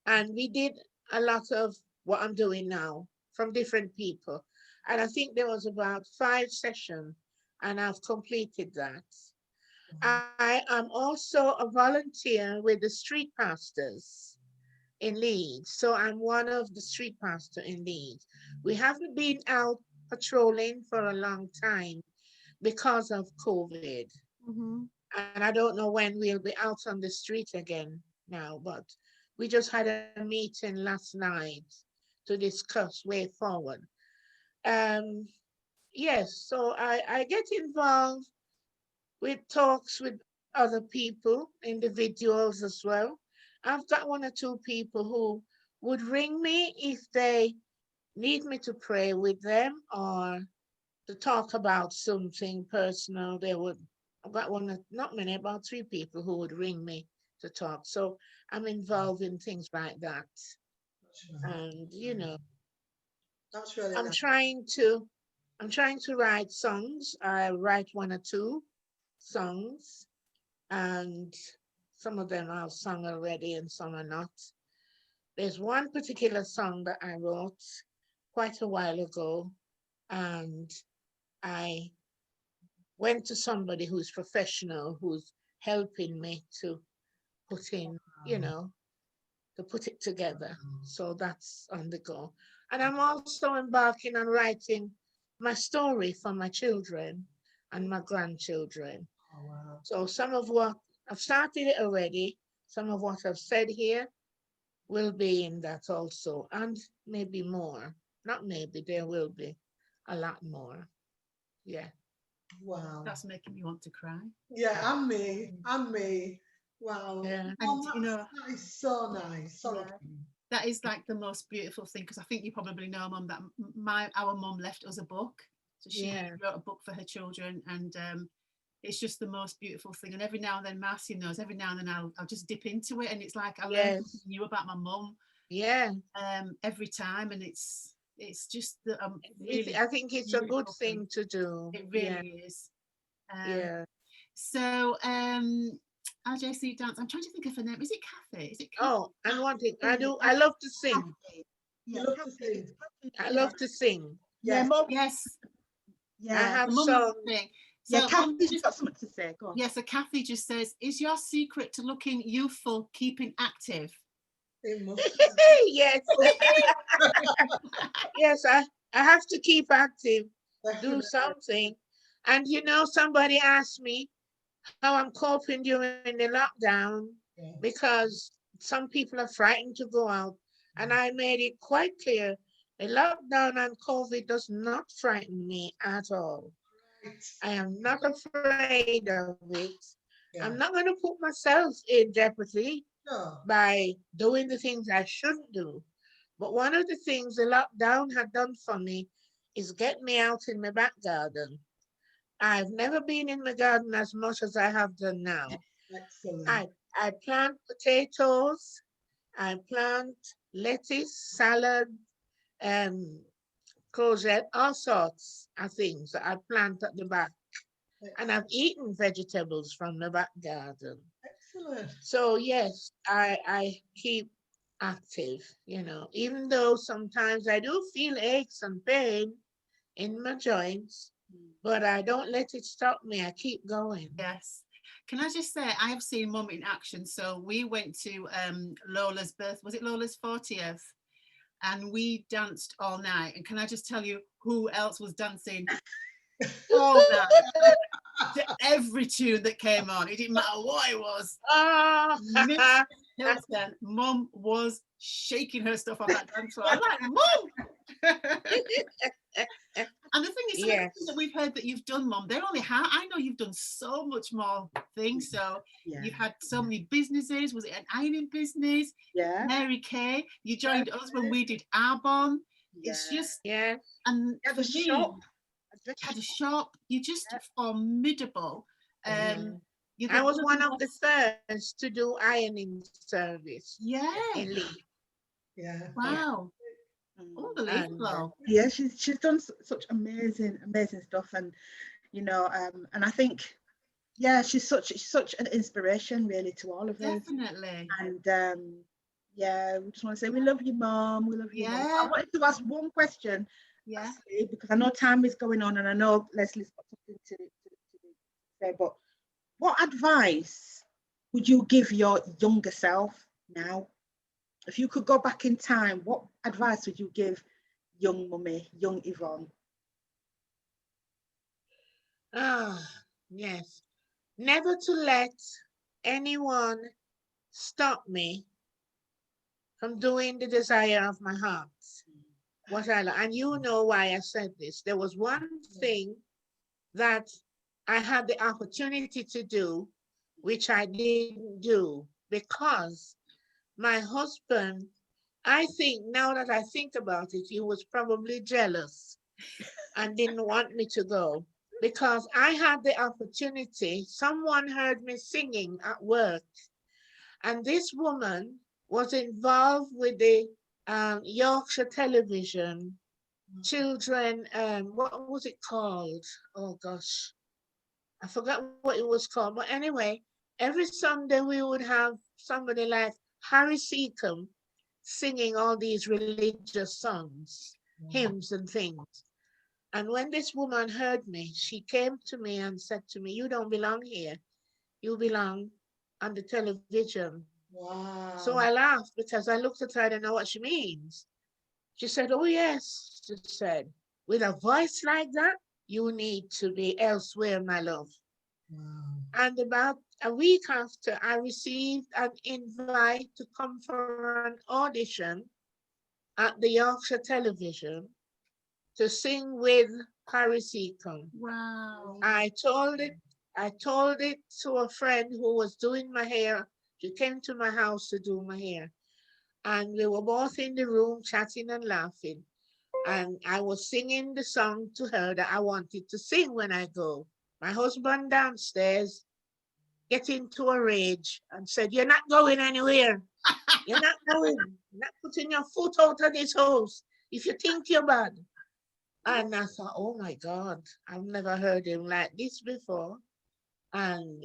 And we did a lot of what I'm doing now from different people. And I think there was about 5 sessions, and I've completed that. I am also a volunteer with the street pastors in Leeds. So I'm one of the street pastors in Leeds. We haven't been out patrolling for a long time because of COVID. Mm-hmm. And I don't know when we'll be out on the street again now, but we just had a meeting last night to discuss way forward. Yes, so I get involved with talks with other people, individuals as well. I've got 1 or 2 people who would ring me if they need me to pray with them or to talk about something personal. I've got not many, about 3 people who would ring me to talk. So I'm involved in things like that. And that's really I'm nice. trying to write songs. I write 1 or 2 songs, and some of them I've sung already and some are not. There's one particular song that I wrote quite a while ago, and I went to somebody who's professional, who's helping me to put in, to put it together. So that's on the go. And I'm also embarking on writing my story for my children and my grandchildren. Oh, wow. So some of what I've started it already, some of what I've said here will be in that also, and maybe more. Not maybe, there will be a lot more. Yeah. Wow. That's making me want to cry. Yeah, and me. Wow. Yeah. Oh, that is so nice. So that is like the most beautiful thing, because I think you probably know, Mum, that our mum left us a book. So she wrote a book for her children, and it's just the most beautiful thing. And every now and then, Marcia knows, every now and then I'll just dip into it, and it's like I learn Yes. something new about my mum Yeah. every time, and it's just that I'm really I think it's a good beautiful thing to do. It Yeah. really is. Yeah. So RJC dance. I'm trying to think of her name. Is it Kathy? Is it Kathy? Oh, and one thing I love to sing. You love to sing. I love to sing. Yeah, Mum. Yes. I Yeah. have Mum sung. thing. Yeah, So Kathy's got something to say. Go on. yeah, so Kathy just says, is your secret to looking youthful keeping active? It must Yes. Yes, I have to keep active, do definitely. something. And you know, somebody asked me how I'm coping during the lockdown Yeah. because some people are frightened to go out. And I made it quite clear the lockdown and COVID does not frighten me at all. Right. I am not afraid of it. Yeah. I'm not going to put myself in jeopardy No. by doing the things I shouldn't do. But one of the things the lockdown had done for me is get me out in my back garden. I've never been in my garden as much as I have done now. Excellent. I plant potatoes, I plant lettuce, salad, courgette, all sorts of things that I plant at the back. And I've eaten vegetables from the back garden. Excellent. So yes, I keep active, you know, even though sometimes I do feel aches and pain in my joints, but I don't let it stop me. I keep going. Yes. Can I just say, I have seen Mum in action. So we went to Lola's birth, was it Lola's 40th? And we danced all night. And can I just tell you who else was dancing all night? To every tune that came on. It didn't matter what it was. Oh, Miss Hilton, Mum was shaking her stuff on that dance floor. I'm like, Mum! And the thing is, some of the yes. things that we've heard that you've done, Mum, they're only how I know you've done so much more things. So Yeah. you've had so many businesses. Was it an ironing business? Yeah. Mary Kay. You joined us when we did Arbonne. It's Yeah. just, Yes. and Yeah, for the me, shop. you had a shop. You're just formidable. You're I the was one of most- the first to do ironing service Yeah. in Leeds. Yeah. Wow. And Unbelievable. Yeah, she's done such amazing stuff, and you know, and I think, yeah, she's such an inspiration really to all of us. Definitely. And yeah, we just want to say we love you, Mom. We love you, Mom. Yeah. I wanted to ask one question, Yeah. lastly, because I know time is going on, and I know Leslie's got something to say. But what advice would you give your younger self now? If you could go back in time, what advice would you give young Mummy, young Yvonne? yes, never to let anyone stop me from doing the desire of my heart. What I and you know why I said this. There was one thing that I had the opportunity to do, which I didn't do because my husband, I think now that I think about it, he was probably jealous and didn't want me to go because I had the opportunity. Someone heard me singing at work, and this woman was involved with the Yorkshire television children. What was it called? Oh gosh, I forgot what it was called. But anyway, every Sunday we would have somebody like Harry Seacombe singing all these religious songs, hymns and things. And when this woman heard me, she came to me and said to me, "You don't belong here. You belong on the television." Wow. So I laughed because I looked at her, I don't know what she means. She said, "Oh yes," she said, "with a voice like that, you need to be elsewhere, my love." Wow. And about a week after, I received an invite to come for an audition at the Yorkshire television to sing with Harry Seacombe. Wow. I told it to a friend who was doing my hair. She came to my house to do my hair. And we were both in the room chatting and laughing. And I was singing the song to her that I wanted to sing when I go. My husband downstairs get into a rage and said, "You're not going anywhere. You're not going. You're not putting your foot out of this house if you think you're bad." And I thought, oh my God, I've never heard him like this before. And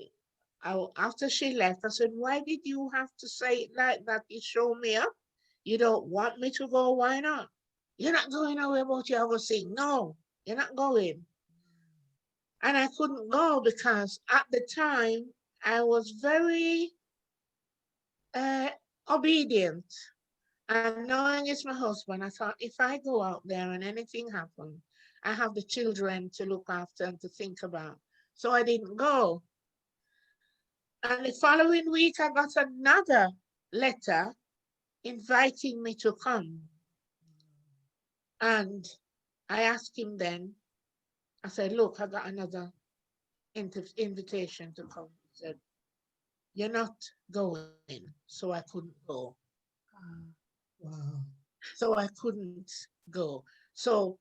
after she left, I said, "Why did you have to say it like that? You show me up. You don't want me to go. Why not? You're not going away about your other thing. No, you're not going." And I couldn't go because at the time I was very obedient. And knowing it's my husband, I thought if I go out there and anything happens, I have the children to look after and to think about. So I didn't go. And the following week, I got another letter inviting me to come. And I asked him then, I said, "Look, I got another invitation to come." He said, "You're not going." So I couldn't go. Wow. So I couldn't go. So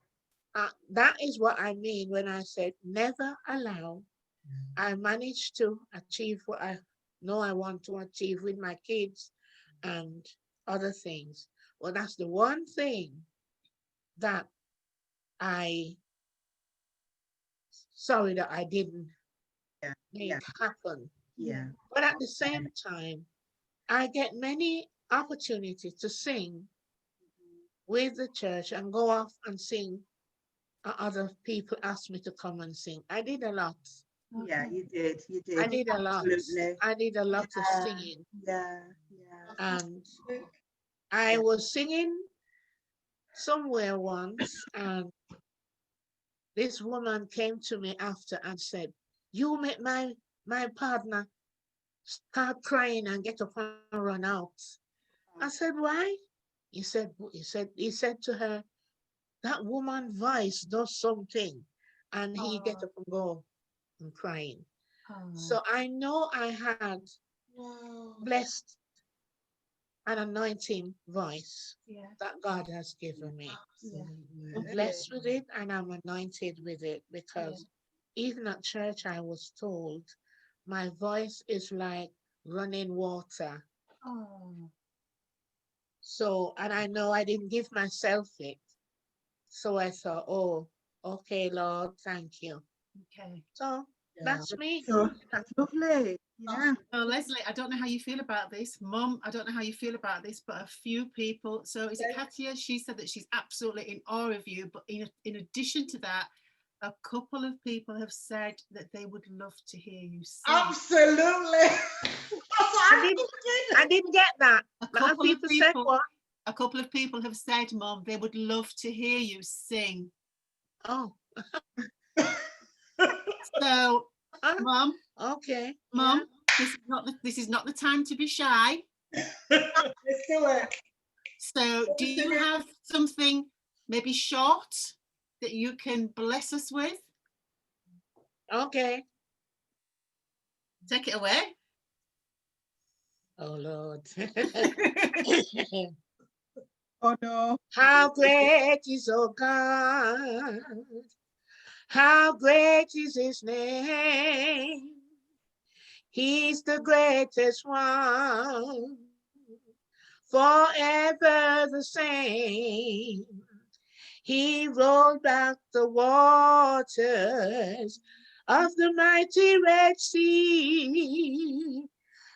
that is what I mean when I said never allow. I managed to achieve what I know I want to achieve with my kids and other things. Well, that's the one thing that sorry that I didn't make happen. Yeah. But at the same time, I get many opportunities to sing with the church and go off and sing. Other people asked me to come and sing. I did a lot. Yeah, you did. You did. I did a lot. Absolutely. I did a lot of Yeah. singing. Yeah. Yeah. And I was singing somewhere once, and this woman came to me after and said, "You make my partner start crying and get up and run out." I said, "Why?" He said to her, "That woman's voice does something." And he get up and go and crying. So I know I had blessed an anointing voice that God has given me. I'm blessed with it and I'm anointed with it because even at church I was told my voice is like running water. So, and I know I didn't give myself it. So I thought, oh, okay, Lord, thank you. Okay. So that's me. So that's lovely. Yeah. So Leslie, I don't know how you feel about this. Mum, I don't know how you feel about this, but a few people, so is it Katia? She said that she's absolutely in awe of you, but in addition to that, a couple of people have said that they would love to hear you sing. Absolutely. I didn't get that. A couple of people said what? A couple of people have said, Mum, they would love to hear you sing. Oh. So, Mum. Okay. Mum, this is not the time to be shy. Let's do it. So, do you have something maybe short that you can bless us with? Okay. Take it away. Oh, Lord. Oh, no. How great is our God. How great is his name. He's the greatest one. Forever the same. He rolled back the waters of the mighty Red Sea.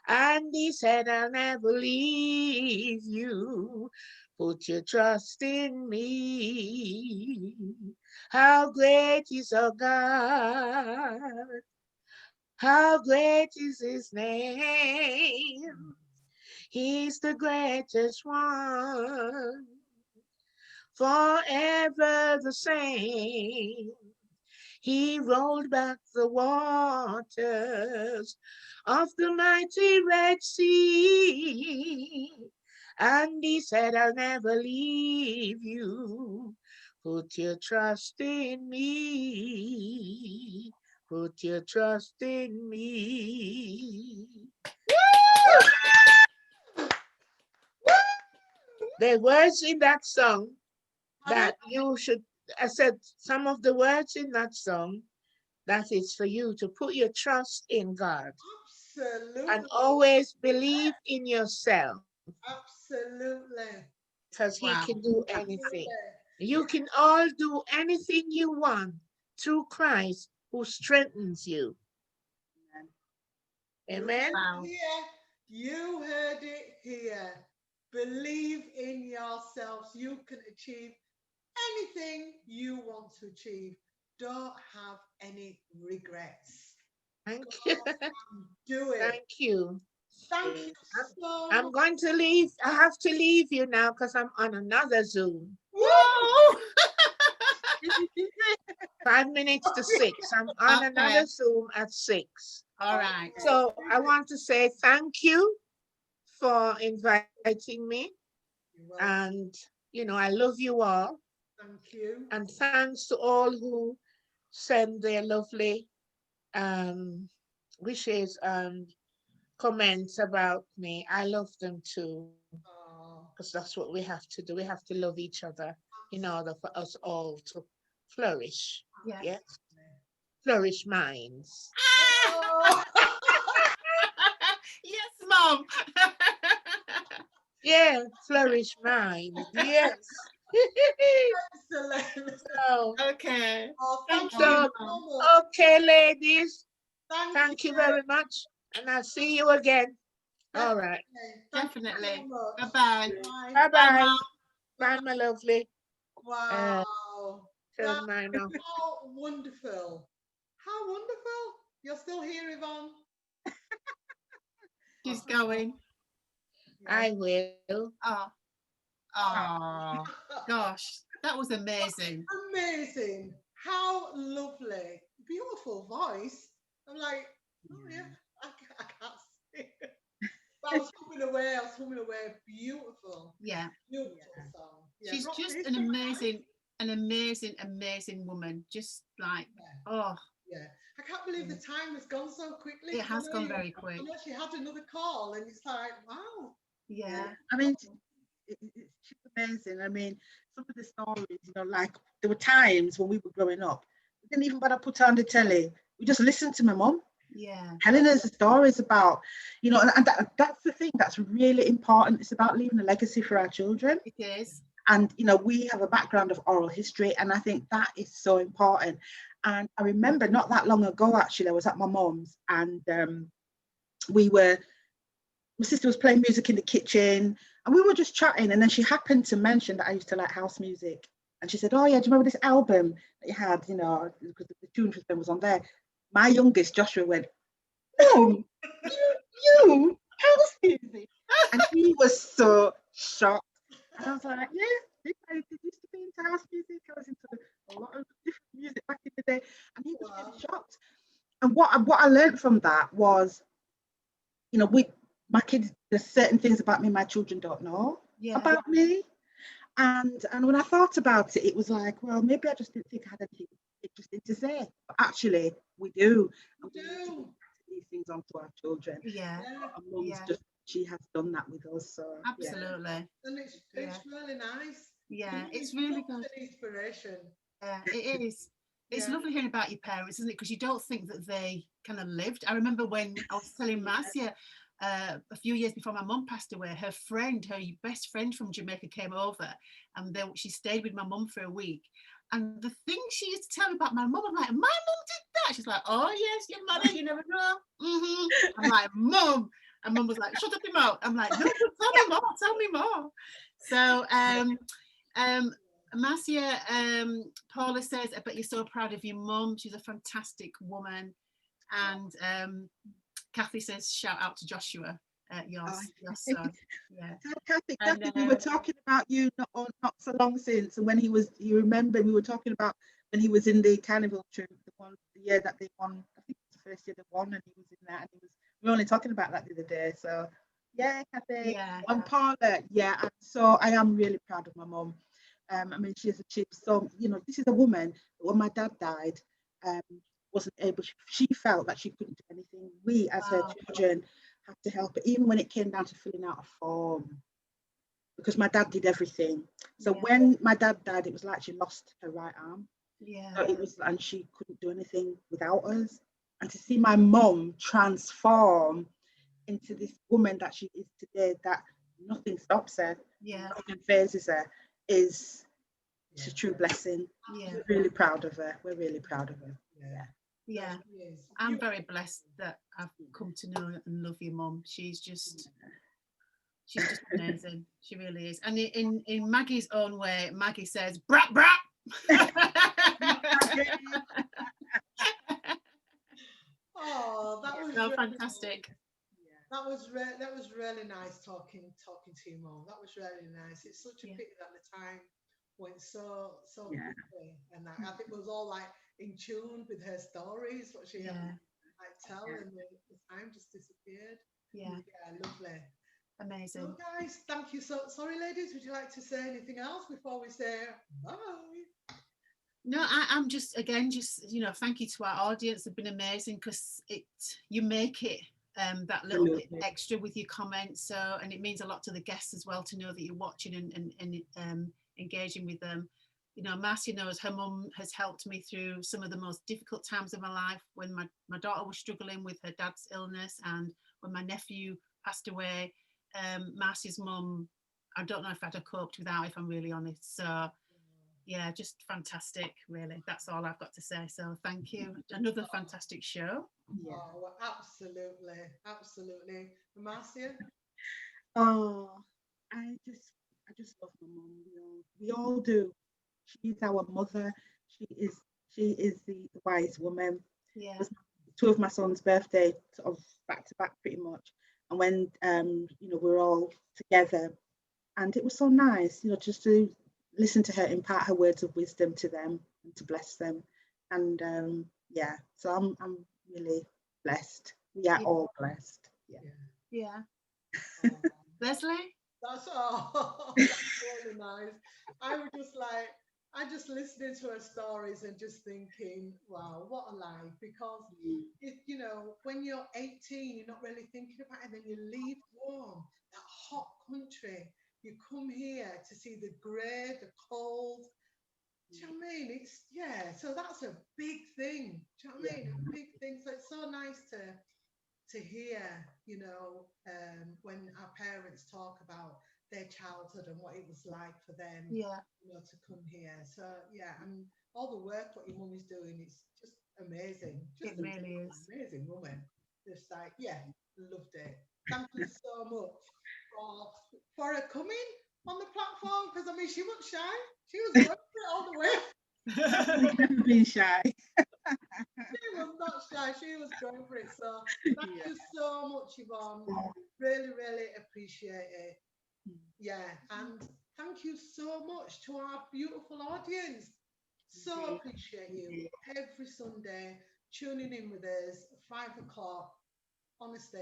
And he said, "I'll never leave you. Put your trust in me." How great is our God. How great is his name. He's the greatest one. Forever the same. He rolled back the waters of the mighty Red Sea. And he said, "I'll never leave you. Put your trust in me. Put your trust in me." There are words in that song that you should, I said some of the words in that song that is for you to put your trust in God Absolutely. and always believe in yourself, Absolutely. because He Wow. can do anything. Absolutely. You can all do anything you want through Christ who strengthens you. Amen. Wow. Here, you heard it here. Believe in yourselves. You can achieve anything you want to achieve. Don't have any regrets. Thank Go you. and do it. Thank you. Thank you so I'm much. going to leave. I have to leave you now because I'm on another Zoom. Whoa! 5 minutes to 6. I'm on Okay. another Zoom at 6. All right. So I want to say thank you for inviting me. You're welcome. And, you know, I love you all. Thank you. And thanks to all who send their lovely wishes and comments about me. I love them too, Oh, because that's what we have to do. We have to love each other in order for us all to flourish. Yeah. Yes, flourish minds. oh. Yes, Mom. Yeah, flourish minds. Yes. Excellent. So, Okay. Oh, Thank thank you you. so much. okay, ladies. Thank You very much. And I'll see you again. All right. Thank you so Definitely. much. Bye-bye. Bye. Bye-bye. Mom. Bye, my lovely. Wow. Turn mine off. How wonderful. How wonderful. You're still here, Yvonne. She's going. I will. Oh. Oh. Gosh. That was amazing. Amazing. How lovely. Beautiful voice. I'm like, oh yeah, I can't see it. But I was humming away. Beautiful. Yeah. Beautiful song. Yeah, She's Roxy, just it's an nice. amazing woman. Just like, oh, Yeah. I can't believe the time has gone so quickly. it has gone very I quick. know she had another call and it's like, wow. Yeah. I mean, she's amazing. I mean, some of the stories, you know, like there were times when we were growing up, we didn't even bother put on the telly. We just listened to my mum Yeah. telling us the stories about, you know, and that's the thing that's really important. It's about leaving a legacy for our children. It is. And, you know, we have a background of oral history, and I think that is so important. And I remember not that long ago, actually, I was at my mum's, and my sister was playing music in the kitchen, and we were just chatting, and then she happened to mention that I used to like house music. And she said, oh yeah, do you remember this album that you had, you know, because the tune was on there. My youngest, Joshua, went, no, you house music. And he was so shocked. And I was like, yeah, I used to be into house music. I was into a lot of different music back in the day. And he was really shocked. And what I learned from that was, you know, my kids, there's certain things about me my children don't know about me. And when I thought about it, it was like, well, maybe I just didn't think I had anything interesting to say. But actually, we do. And we need to pass these things on to our children. Yeah. Our mum's she has done that with us. So absolutely. And it's really nice. Yeah, it's really good. An inspiration. Yeah, it is. It's lovely hearing about your parents, isn't it? Because you don't think that they kind of lived. I remember when I was telling Marcia a few years before my mum passed away, her best friend from Jamaica came over, and she stayed with my mum for a week. And the thing she used to tell me about my mum, I'm like, my mum did that. She's like, oh yes, your mother, you never know. I'm like, Mum. And Mum was like, shut up your mouth. I'm like, no, tell me more. So Marcia, Paula says, I bet you're so proud of your mum. She's a fantastic woman. And Kathy says, shout out to Joshua, your son. Yeah. Kathy, we were talking about you not so long since, and when you remember we were talking about when he was in the carnival troupe, the year that they won. I think it was the first year they won, and he was in that, and we were only talking about that the other day. So yeah, Kathy, and Paula, and so I am really proud of my mum. I mean, she's achieved so, you know, this is a woman, when my dad died, wasn't able, she felt that she couldn't do anything. We, as her children, had to help her, even when it came down to filling out a form, because my dad did everything. So when my dad died, it was like she lost her right arm. Yeah. So it was, and she couldn't do anything without us. And to see my mum transform into this woman that she is today, that nothing stops her, Yeah. nothing phases her, is a true blessing. Yeah. We're really proud of her. We're really proud of her. Yeah. Yeah. I'm very blessed that I've come to know and love your mum. She's just amazing. She really is. And in Maggie's own way, Maggie says, brat, brat. Oh, that was so really fantastic. That was really nice talking to your mum. That was really nice. It's such a pity that the time went so quickly, and I think it was all like in tune with her stories, what she had like tell, and the time just disappeared. Yeah, lovely, amazing. So guys, thank you. So sorry, ladies, would you like to say anything else before we say bye? No, I'm just thank you to our audience. They've been amazing, because you make it that little bit extra with your comments. So, and it means a lot to the guests as well to know that you're watching and engaging with them. You know, Marcia knows her mum has helped me through some of the most difficult times of my life, when my daughter was struggling with her dad's illness, and when my nephew passed away. Marcia's mum, I don't know if I'd have coped without, if I'm really honest. So yeah, just fantastic, really. That's all I've got to say. So thank you. Another fantastic show. Yeah. Oh, absolutely. Marcia? Oh, I just love my mum. We all do. She's our mother. She is the wise woman. Yeah. It was two of my son's birthday, sort of back to back, pretty much. And when we're all together, and it was so nice, just to listen to her impart her words of wisdom to them and to bless them. And so I'm really blessed. We are all blessed. Yeah. Leslie? That's really nice. I just listening to her stories and just thinking, wow, what a life. Because when you're 18, you're not really thinking about it, and then you leave home, that hot country. You come here to see the grey, the cold. Do you know what I mean? So that's a big thing. Do you know what I mean? A big thing. So it's so nice to hear, when our parents talk about their childhood and what it was like for them, to come here. So and all the work what your mum is doing is just amazing. Just it really is. Amazing woman. Just like, loved it. Thank you so much for her coming on the platform, because she wasn't shy. She was going for it all the way. We've never been shy. She was not shy. She was going for it. So thank you so much, Yvonne. Really, really appreciate it. Yeah, and thank you so much to our beautiful audience. So appreciate you every Sunday tuning in with us at 5 o'clock. Honestly,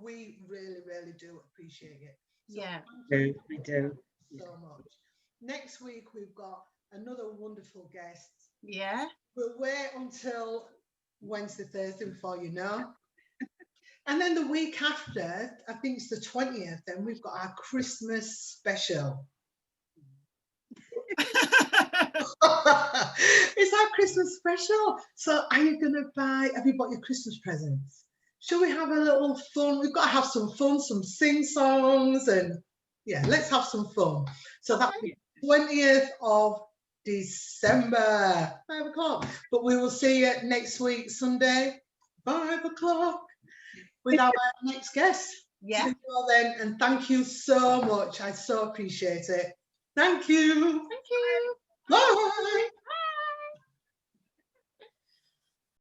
we really do appreciate it. So we do so much. Next week we've got another wonderful guest. Yeah. We'll wait until Wednesday, Thursday before you know. And then the week after, I think it's the 20th, then we've got our Christmas special. It's our Christmas special. So have you bought your Christmas presents? Shall we have a little fun? We've got to have some fun, some sing-songs, and let's have some fun. So that's the 20th of December, 5 o'clock. But we will see you next week, Sunday, 5 o'clock, with our next guest. Yeah. See you all then, and thank you so much. I so appreciate it. Thank you. Thank you. Bye.